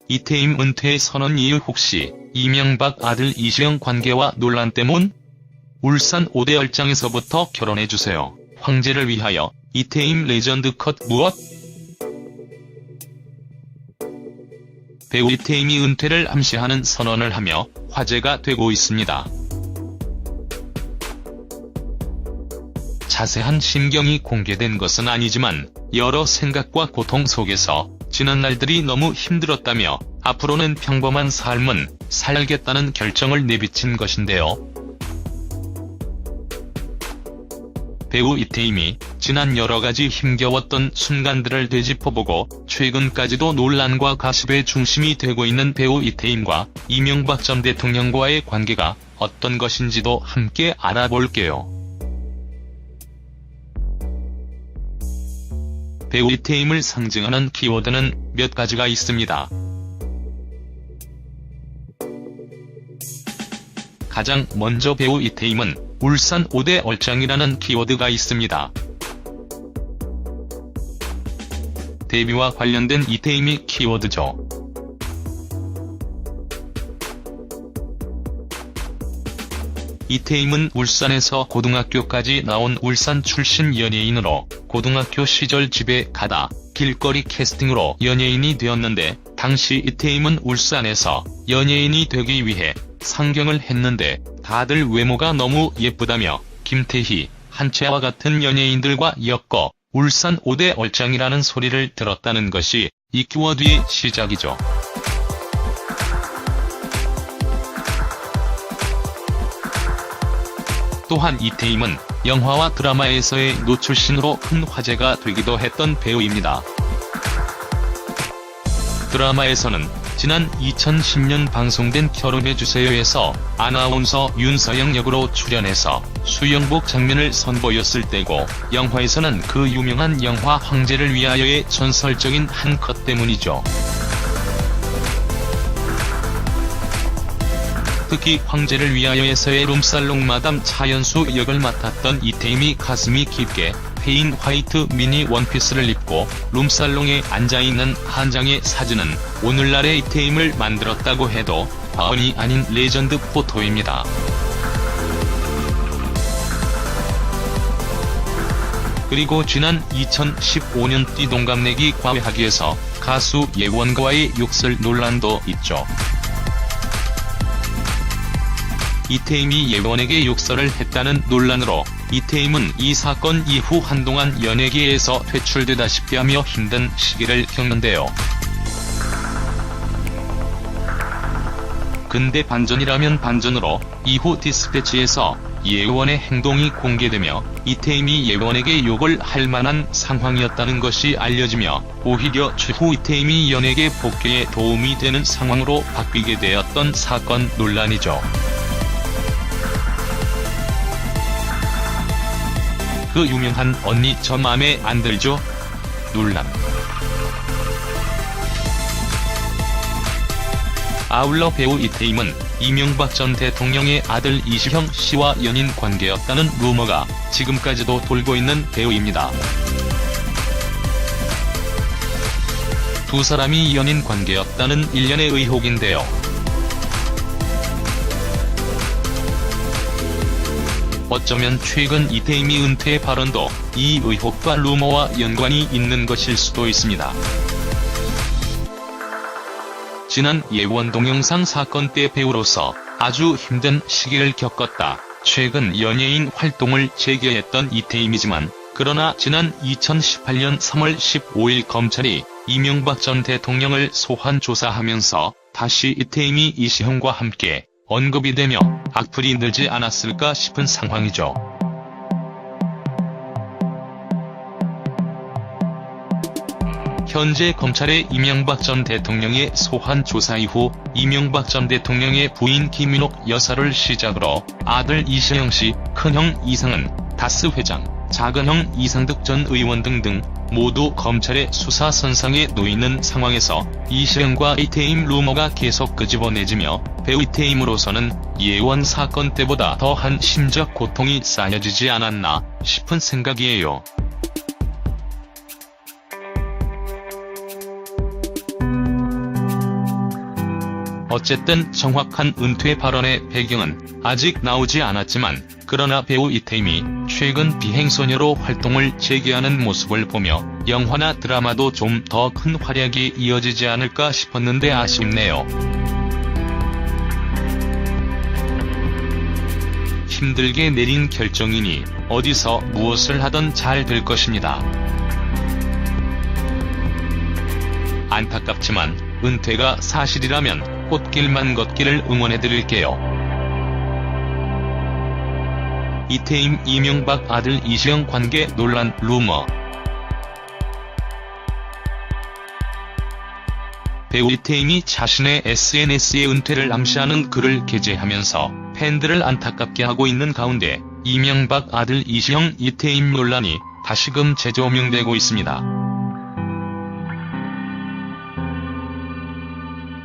이태임 은퇴 선언 이유 혹시 이명박 아들 이시영 관계와 논란 때문? 울산 5대 얼짱에서부터 결혼해주세요. 황제를 위하여 이태임 레전드 컷 무엇? 배우 이태임이 은퇴를 암시하는 선언을 하며 화제가 되고 있습니다. 자세한 심경이 공개된 것은 아니지만 여러 생각과 고통 속에서 지난 날들이 너무 힘들었다며 앞으로는 평범한 삶은 살겠다는 결정을 내비친 것인데요. 배우 이태임이 지난 여러가지 힘겨웠던 순간들을 되짚어보고 최근까지도 논란과 가십의 중심이 되고 있는 배우 이태임과 이명박 전 대통령과의 관계가 어떤 것인지도 함께 알아볼게요. 배우 이태임을 상징하는 키워드는 몇 가지가 있습니다. 가장 먼저 배우 이태임은 울산 5대 얼짱이라는 키워드가 있습니다. 데뷔와 관련된 이태임이 키워드죠. 이태임은 울산에서 고등학교까지 나온 울산 출신 연예인으로 고등학교 시절 집에 가다 길거리 캐스팅으로 연예인이 되었는데 당시 이태임은 울산에서 연예인이 되기 위해 상경을 했는데 다들 외모가 너무 예쁘다며 김태희, 한채아와 같은 연예인들과 엮어 울산 5대 얼짱이라는 소리를 들었다는 것이 이 키워드의 시작이죠. 또한 이태임은 영화와 드라마에서의 노출신으로 큰 화제가 되기도 했던 배우입니다. 드라마에서는 지난 2010년 방송된 결혼해주세요에서 아나운서 윤서영 역으로 출연해서 수영복 장면을 선보였을 때고, 영화에서는 그 유명한 영화 황제를 위하여의 전설적인 한 컷 때문이죠. 특히 황제를 위하여에서의 룸살롱 마담 차연수 역을 맡았던 이태임이 가슴이 깊게 페인 화이트 미니 원피스를 입고 룸살롱에 앉아있는 한 장의 사진은 오늘날의 이태임을 만들었다고 해도 과언이 아닌 레전드 포토입니다. 그리고 지난 2015년 띠동갑내기 과외하기에서 가수 예원과의 욕설 논란도 있죠. 이태임이 예원에게 욕설을 했다는 논란으로 이태임은 이 사건 이후 한동안 연예계에서 퇴출되다시피 하며 힘든 시기를 겪는데요. 근데 반전이라면 반전으로 이후 디스패치에서 예원의 행동이 공개되며 이태임이 예원에게 욕을 할 만한 상황이었다는 것이 알려지며 오히려 추후 이태임이 연예계 복귀에 도움이 되는 상황으로 바뀌게 되었던 사건 논란이죠. 그 유명한 언니 저 맘에 안 들죠? 논란. 아울러 배우 이태임은 이명박 전 대통령의 아들 이시형 씨와 연인 관계였다는 루머가 지금까지도 돌고 있는 배우입니다. 두 사람이 연인 관계였다는 일련의 의혹인데요. 어쩌면 최근 이태임이 은퇴 발언도 이 의혹과 루머와 연관이 있는 것일 수도 있습니다. 지난 예원 동영상 사건 때 배우로서 아주 힘든 시기를 겪었다. 최근 연예인 활동을 재개했던 이태임이지만, 그러나 지난 2018년 3월 15일 검찰이 이명박 전 대통령을 소환 조사하면서 다시 이태임이 이시형과 함께 언급이 되며 악플이 늘지 않았을까 싶은 상황이죠. 현재 검찰의 이명박 전 대통령의 소환 조사 이후 이명박 전 대통령의 부인 김윤옥 여사를 시작으로 아들 이시영 씨, 큰형 이상은, 다스 회장, 작은형 이상득 전 의원 등등 모두 검찰의 수사 선상에 놓이는 상황에서 이시영과 이태임 루머가 계속 끄집어내지며 배우 이태임으로서는 예원 사건 때보다 더한 심적 고통이 쌓여지지 않았나 싶은 생각이에요. 어쨌든 정확한 은퇴 발언의 배경은 아직 나오지 않았지만, 그러나 배우 이태임이 최근 비행소녀로 활동을 재개하는 모습을 보며 영화나 드라마도 좀 더 큰 활약이 이어지지 않을까 싶었는데 아쉽네요. 힘들게 내린 결정이니 어디서 무엇을 하든 잘 될 것입니다. 안타깝지만 은퇴가 사실이라면 꽃길만 걷기를 응원해드릴게요. 이태임 이명박 아들 이시영 관계 논란 루머. 배우 이태임이 자신의 SNS에 은퇴를 암시하는 글을 게재하면서 팬들을 안타깝게 하고 있는 가운데 이명박 아들 이시영 이태임 논란이 다시금 재조명되고 있습니다.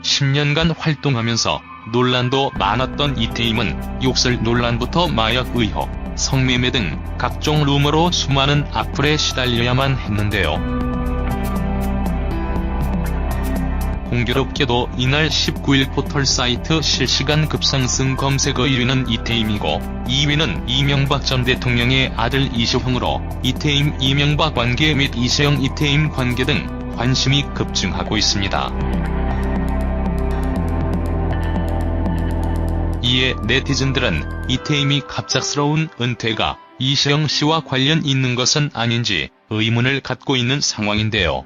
10년간 활동하면서 논란도 많았던 이태임은 욕설 논란부터 마약 의혹, 성매매 등 각종 루머로 수많은 악플에 시달려야만 했는데요. 공교롭게도 이날 19일 포털 사이트 실시간 급상승 검색어 1위는 이태임이고 2위는 이명박 전 대통령의 아들 이시영으로 이태임 이명박 관계 및 이시영 이태임 관계 등 관심이 급증하고 있습니다. 이에 네티즌들은 이태임이 갑작스러운 은퇴가 이시영 씨와 관련 있는 것은 아닌지 의문을 갖고 있는 상황인데요.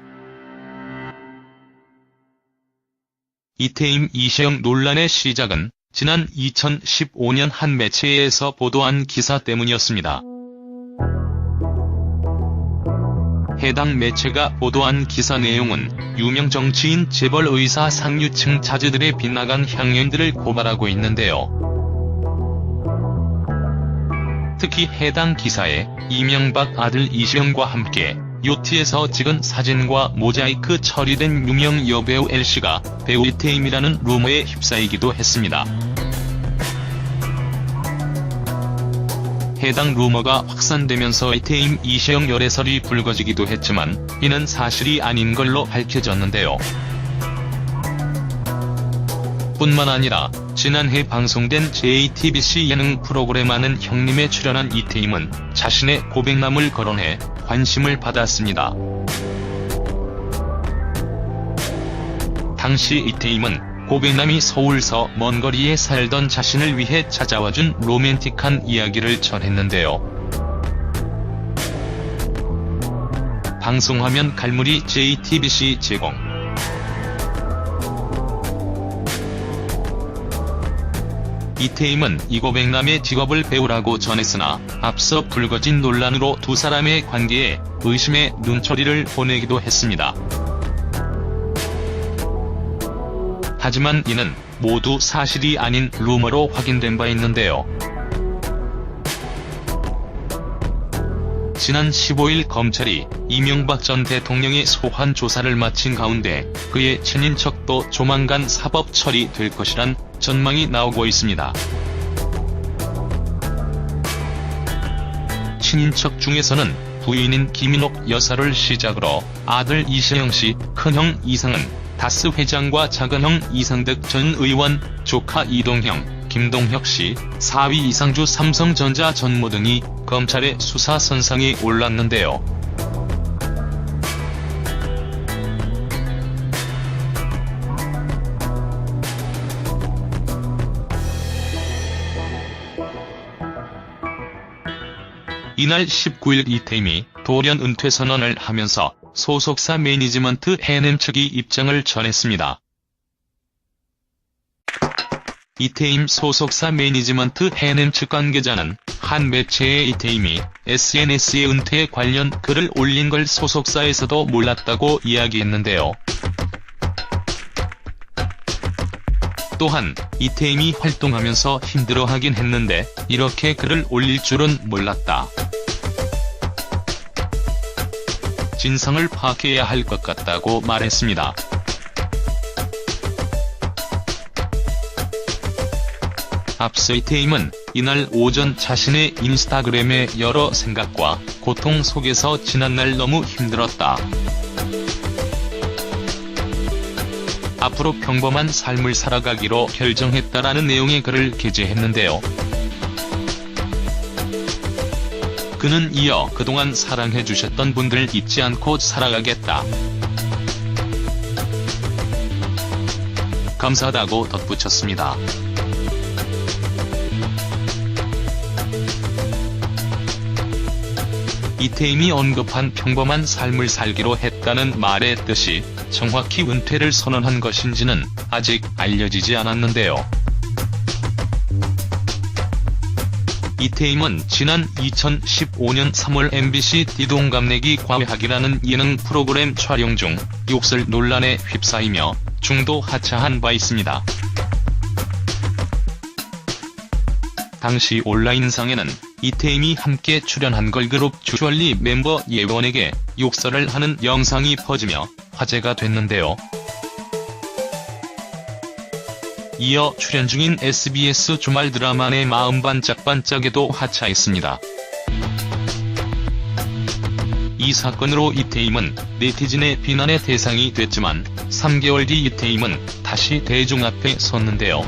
이태임 이시영 논란의 시작은 지난 2015년 한 매체에서 보도한 기사 때문이었습니다. 해당 매체가 보도한 기사 내용은 유명 정치인 재벌 의사 상류층 자제들의 빗나간 향연들을 고발하고 있는데요. 특히 해당 기사에 이명박 아들 이시영과 함께 요트에서 찍은 사진과 모자이크 처리된 유명 여배우 L씨가 배우 이태임이라는 루머에 휩싸이기도 했습니다. 해당 루머가 확산되면서 이태임 이시영 열애설이 불거지기도 했지만 이는 사실이 아닌 걸로 밝혀졌는데요. 뿐만 아니라 지난해 방송된 JTBC 예능 프로그램 아는 형님에 출연한 이태임은 자신의 고백남을 거론해 관심을 받았습니다. 당시 이태임은 고백남이 서울서 먼 거리에 살던 자신을 위해 찾아와준 로맨틱한 이야기를 전했는데요. 방송화면 갈무리 JTBC 제공. 이태임은 이 고백남의 직업을 배우라고 전했으나 앞서 불거진 논란으로 두 사람의 관계에 의심의 눈초리를 보내기도 했습니다. 하지만 이는 모두 사실이 아닌 루머로 확인된 바 있는데요. 지난 15일 검찰이 이명박 전 대통령의 소환 조사를 마친 가운데 그의 친인척도 조만간 사법 처리될 것이란 전망이 나오고 있습니다. 친인척 중에서는 부인인 김인옥 여사를 시작으로 아들 이시영 씨, 큰형 이상은, 다스 회장과 작은형 이상득 전 의원, 조카 이동형, 김동혁 씨, 사위 이상주 삼성전자 전무 등이 검찰의 수사 선상에 올랐는데요. 이날 19일 이태임이 돌연 은퇴 선언을 하면서 소속사 매니지먼트 해냄 측이 입장을 전했습니다. 이태임 소속사 매니지먼트 해냄 측 관계자는 한 매체에 이태임이 SNS에 은퇴 관련 글을 올린 걸 소속사에서도 몰랐다고 이야기했는데요. 또한 이태임이 활동하면서 힘들어하긴 했는데 이렇게 글을 올릴 줄은 몰랐다. 진상을 파악해야 할 것 같다고 말했습니다. 앞서 이태임은 이날 오전 자신의 인스타그램에 여러 생각과 고통 속에서 지난날 너무 힘들었다. 앞으로 평범한 삶을 살아가기로 결정했다라는 내용의 글을 게재했는데요. 그는 이어 그동안 사랑해주셨던 분들 잊지 않고 살아가겠다. 감사하다고 덧붙였습니다. 이태임이 언급한 평범한 삶을 살기로 했다는 말의 뜻이 정확히 은퇴를 선언한 것인지는 아직 알려지지 않았는데요. 이태임은 지난 2015년 3월 MBC 띠동갑내기 과외하기라는 예능 프로그램 촬영 중 욕설 논란에 휩싸이며 중도 하차한 바 있습니다. 당시 온라인상에는 이태임이 함께 출연한 걸그룹 주얼리 멤버 예원에게 욕설을 하는 영상이 퍼지며 화제가 됐는데요. 이어 출연 중인 SBS 주말 드라마 내 마음 반짝반짝에도 하차했습니다. 이 사건으로 이태임은 네티즌의 비난의 대상이 됐지만 3개월 뒤 이태임은 다시 대중 앞에 섰는데요.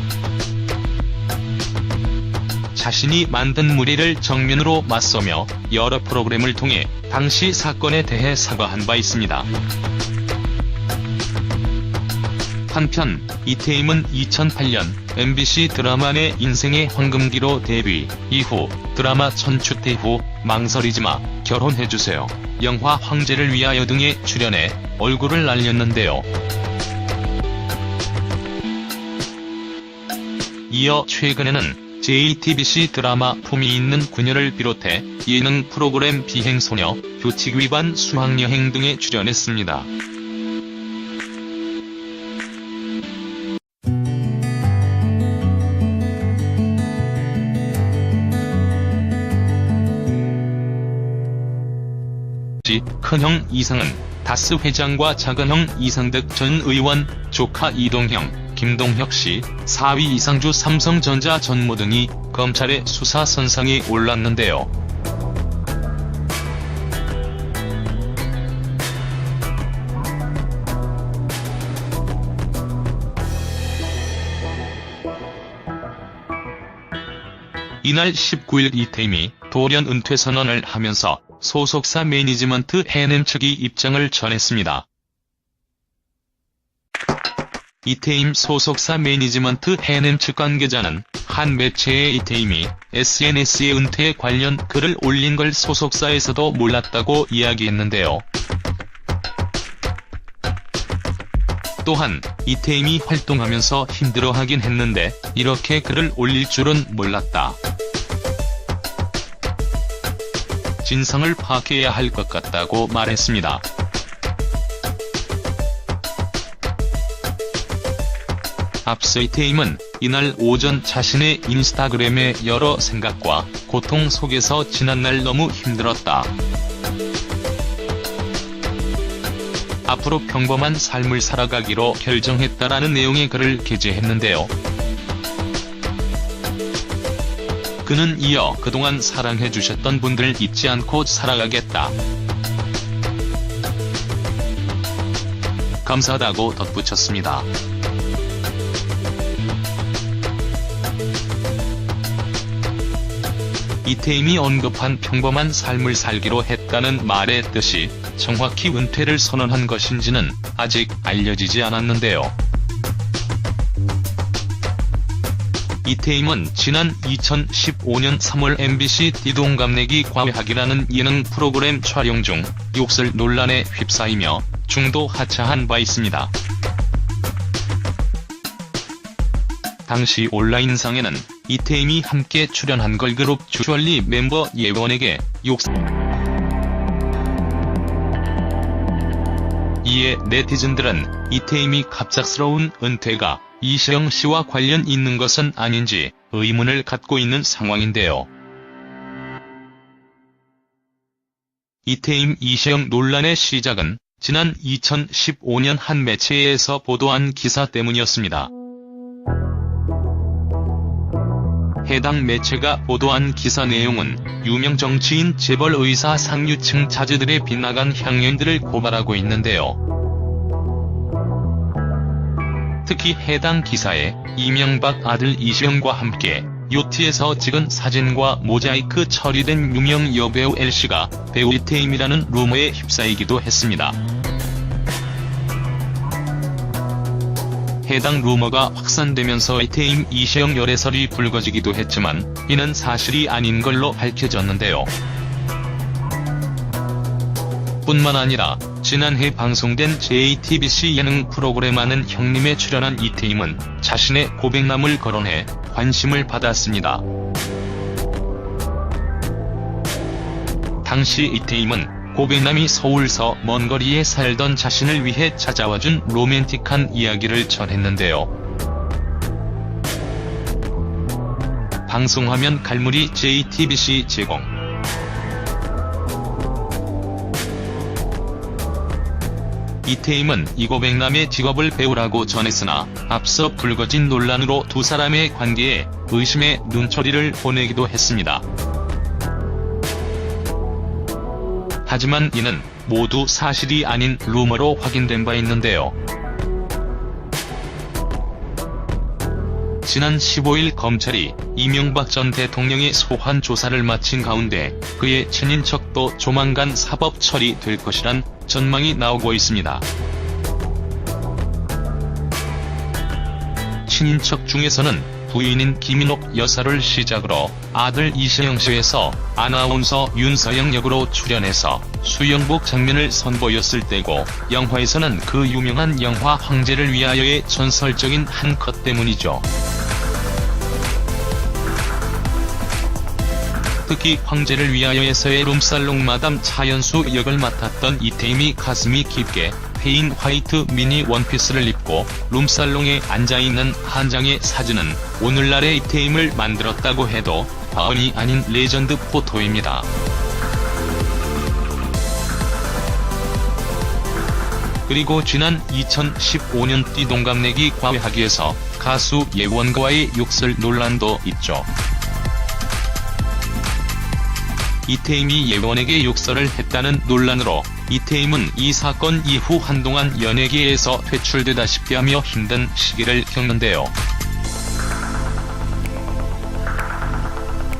자신이 만든 무리를 정면으로 맞서며 여러 프로그램을 통해 당시 사건에 대해 사과한 바 있습니다. 한편 이태임은 2008년 MBC 드라마 내 인생의 황금기로 데뷔 이후 드라마 천추태 후 망설이지마, 결혼해주세요, 영화 황제를 위하여 등에 출연해 얼굴을 날렸는데요. 이어 최근에는 JTBC 드라마 품이 있는 그녀를 비롯해 예능 프로그램 비행소녀, 규칙위반 수학여행 등에 출연했습니다. 큰형 이상은 다스 회장과 작은형 이상득 전 의원, 조카 이동형, 김동혁 씨, 사위 이상주 삼성전자 전무 등이 검찰의 수사 선상에 올랐는데요. 이날 19일 이태임이 돌연 은퇴 선언을 하면서 소속사 매니지먼트 해냄 측이 입장을 전했습니다. 이태임 소속사 매니지먼트 해냄 측 관계자는 한 매체에 이태임이 SNS에 은퇴 관련 글을 올린 걸 소속사에서도 몰랐다고 이야기했는데요. 또한 이태임이 활동하면서 힘들어하긴 했는데 이렇게 글을 올릴 줄은 몰랐다. 진상을 파악해야 할 것 같다고 말했습니다. 앞서 이태임은 이날 오전 자신의 인스타그램에 여러 생각과 고통 속에서 지난날 너무 힘들었다. 앞으로 평범한 삶을 살아가기로 결정했다라는 내용의 글을 게재했는데요. 그는 이어 그동안 사랑해주셨던 분들 잊지 않고 살아가겠다. 감사하다고 덧붙였습니다. 이태임이 언급한 평범한 삶을 살기로 했다는 말의 뜻이 정확히 은퇴를 선언한 것인지는 아직 알려지지 않았는데요. 이태임은 지난 2015년 3월 MBC 띠동갑내기 과외하기라는 예능 프로그램 촬영 중 욕설 논란에 휩싸이며 중도 하차한 바 있습니다. 당시 온라인상에는 이태임이 함께 출연한 걸그룹 주얼리 멤버 예원에게 욕설. 이에 네티즌들은 이태임이 갑작스러운 은퇴가 이시영 씨와 관련 있는 것은 아닌지 의문을 갖고 있는 상황인데요. 이태임 이시영 논란의 시작은 지난 2015년 한 매체에서 보도한 기사 때문이었습니다. 해당 매체가 보도한 기사 내용은 유명 정치인 재벌 의사 상류층 자제들의 빗나간 향연들을 고발하고 있는데요. 특히 해당 기사에 이명박 아들 이시영과 함께 요트에서 찍은 사진과 모자이크 처리된 유명 여배우 L씨가 배우 이태임이라는 루머에 휩싸이기도 했습니다. 해당 루머가 확산되면서 이태임 이시영 열애설이 불거지기도 했지만 이는 사실이 아닌 걸로 밝혀졌는데요. 뿐만 아니라 지난해 방송된 JTBC 예능 프로그램 아는 형님에 출연한 이태임은 자신의 고백남을 거론해 관심을 받았습니다. 당시 이태임은 고백남이 서울서 먼 거리에 살던 자신을 위해 찾아와준 로맨틱한 이야기를 전했는데요. 방송화면 갈무리 JTBC 제공. 이태임은 이 고백남의 직업을 배우라고 전했으나 앞서 불거진 논란으로 두 사람의 관계에 의심의 눈초리를 보내기도 했습니다. 하지만 이는 모두 사실이 아닌 루머로 확인된 바 있는데요. 지난 15일 검찰이 이명박 전 대통령의 소환 조사를 마친 가운데 그의 친인척도 조만간 사법 처리될 것이란 전망이 나오고 있습니다. 친인척 중에서는 부인인 김인옥 여사를 시작으로 아들 이시영 씨에서 아나운서 윤서영 역으로 출연해서 수영복 장면을 선보였을 때고 영화에서는 그 유명한 영화 황제를 위하여의 전설적인 한 컷 때문이죠. 특히 황제를 위하여에서의 룸살롱 마담 차연수 역을 맡았던 이태임이 가슴이 깊게 패인 화이트 미니 원피스를 입고 룸살롱에 앉아있는 한 장의 사진은 오늘날의 이태임을 만들었다고 해도 과언이 아닌 레전드 포토입니다. 그리고 지난 2015년 띠동갑내기 과외하기에서 가수 예원과의 욕설 논란도 있죠. 이태임이 예원에게 욕설을 했다는 논란으로 이태임은 이 사건 이후 한동안 연예계에서 퇴출되다시피 하며 힘든 시기를 겪는데요.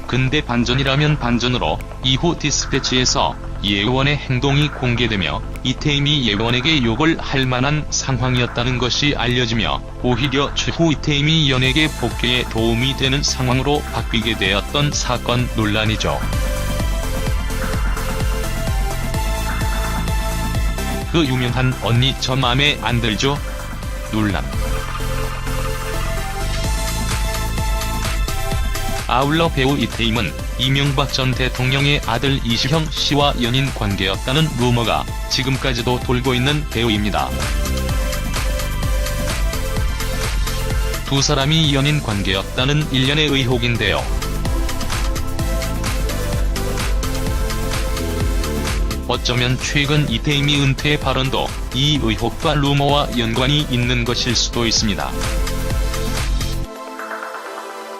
근데 반전이라면 반전으로 이후 디스패치에서 예원의 행동이 공개되며 이태임이 예원에게 욕을 할 만한 상황이었다는 것이 알려지며 오히려 추후 이태임이 연예계 복귀에 도움이 되는 상황으로 바뀌게 되었던 사건 논란이죠. 그 유명한 언니 저 맘에 안 들죠? 논란. 아울러 배우 이태임은 이명박 전 대통령의 아들 이시영 씨와 연인 관계였다는 루머가 지금까지도 돌고 있는 배우입니다. 두 사람이 연인 관계였다는 일련의 의혹인데요. 어쩌면 최근 이태임이 은퇴 발언도 이 의혹과 루머와 연관이 있는 것일 수도 있습니다.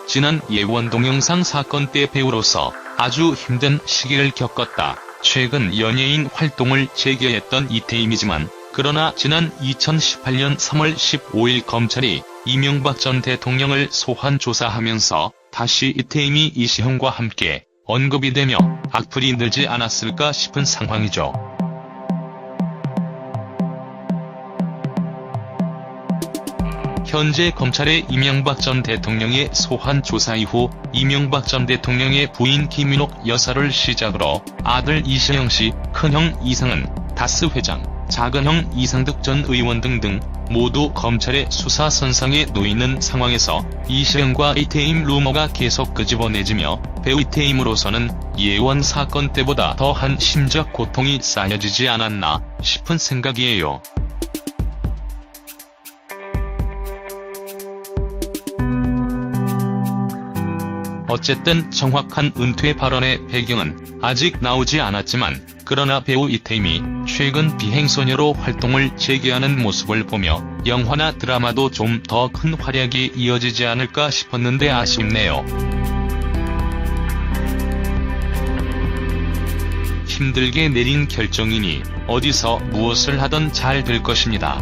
지난 예원 동영상 사건 때 배우로서 아주 힘든 시기를 겪었다. 최근 연예인 활동을 재개했던 이태임이지만 그러나 지난 2018년 3월 15일 검찰이 이명박 전 대통령을 소환 조사하면서 다시 이태임이 이시영과 함께 언급이 되며 악플이 늘지 않았을까 싶은 상황이죠. 현재 검찰의 이명박 전 대통령의 소환 조사 이후 이명박 전 대통령의 부인 김인옥 여사를 시작으로 아들 이시영 씨, 큰형 이상은, 다스 회장, 작은형 이상득 전 의원 등등 모두 검찰의 수사 선상에 놓이는 상황에서 이시영과 이태임 루머가 계속 끄집어내지며 배우 이태임으로서는 예원 사건 때보다 더한 심적 고통이 쌓여지지 않았나 싶은 생각이에요. 어쨌든 정확한 은퇴 발언의 배경은 아직 나오지 않았지만 그러나 배우 이태임이 최근 비행소녀로 활동을 재개하는 모습을 보며 영화나 드라마도 좀 더 큰 활약이 이어지지 않을까 싶었는데 아쉽네요. 힘들게 내린 결정이니 어디서 무엇을 하든 잘 될 것입니다.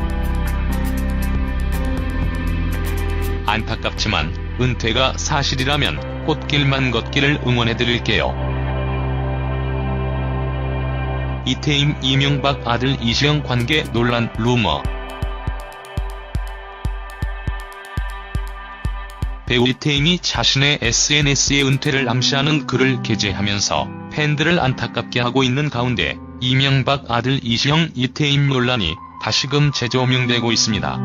안타깝지만 은퇴가 사실이라면 꽃길만 걷기를 응원해드릴게요. 이태임 이명박 아들 이시영 관계 논란 루머. 배우 이태임이 자신의 SNS에 은퇴를 암시하는 글을 게재하면서 팬들을 안타깝게 하고 있는 가운데 이명박 아들 이시영 이태임 논란이 다시금 재조명되고 있습니다.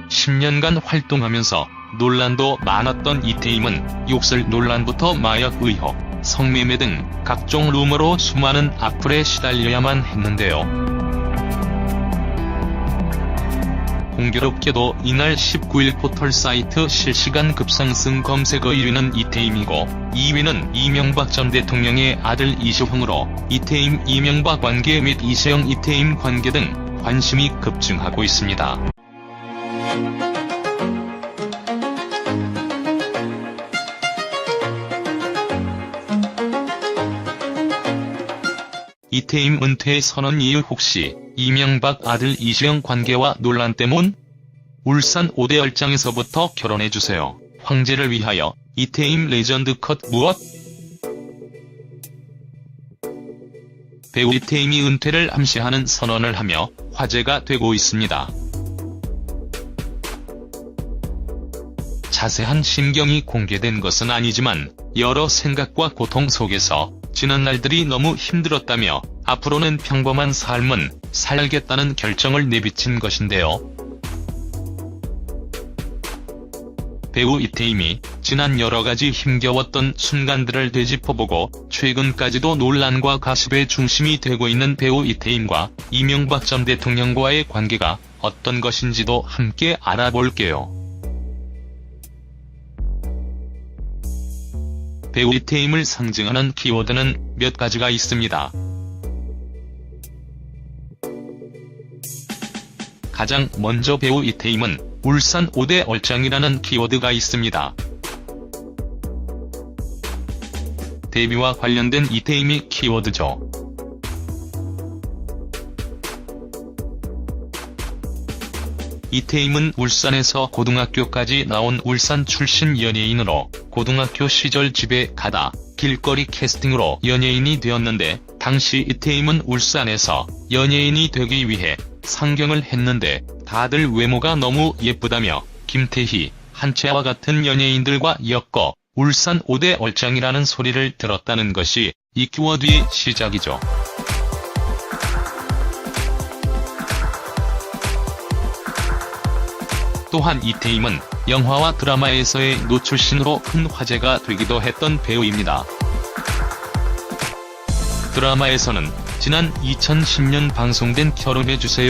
10년간 활동하면서 논란도 많았던 이태임은 욕설 논란부터 마약 의혹, 성매매 등 각종 루머로 수많은 악플에 시달려야만 했는데요. 공교롭게도 이날 19일 포털 사이트 실시간 급상승 검색어 1위는 이태임이고 2위는 이명박 전 대통령의 아들 이시영으로 이태임 이명박 관계 및 이시영 이태임 관계 등 관심이 급증하고 있습니다. 이태임 은퇴 선언 이유 혹시 이명박 아들 이시영 관계와 논란 때문? 울산 5대 얼짱에서부터 결혼해주세요. 황제를 위하여 이태임 레전드 컷 무엇? 배우 이태임이 은퇴를 암시하는 선언을 하며 화제가 되고 있습니다. 자세한 심경이 공개된 것은 아니지만 여러 생각과 고통 속에서 지난 날들이 너무 힘들었다며 앞으로는 평범한 삶은 살겠다는 결정을 내비친 것인데요. 배우 이태임이 지난 여러가지 힘겨웠던 순간들을 되짚어보고 최근까지도 논란과 가십의 중심이 되고 있는 배우 이태임과 이명박 전 대통령과의 관계가 어떤 것인지도 함께 알아볼게요. 배우 이태임을 상징하는 키워드는 몇 가지가 있습니다. 가장 먼저 배우 이태임은 울산 5대 얼짱이라는 키워드가 있습니다. 데뷔와 관련된 이태임이 키워드죠. 이태임은 울산에서 고등학교까지 나온 울산 출신 연예인으로 고등학교 시절 집에 가다 길거리 캐스팅으로 연예인이 되었는데 당시 이태임은 울산에서 연예인이 되기 위해 상경을 했는데 다들 외모가 너무 예쁘다며 김태희, 한채아와 같은 연예인들과 엮어 울산 5대 얼짱이라는 소리를 들었다는 것이 이 키워드의 시작이죠. 또한 이태임은 영화와 드라마에서의 노출신으로 큰 화제가 되기도 했던 배우입니다. 드라마에서는 지난 2010년 방송된 결혼해주세요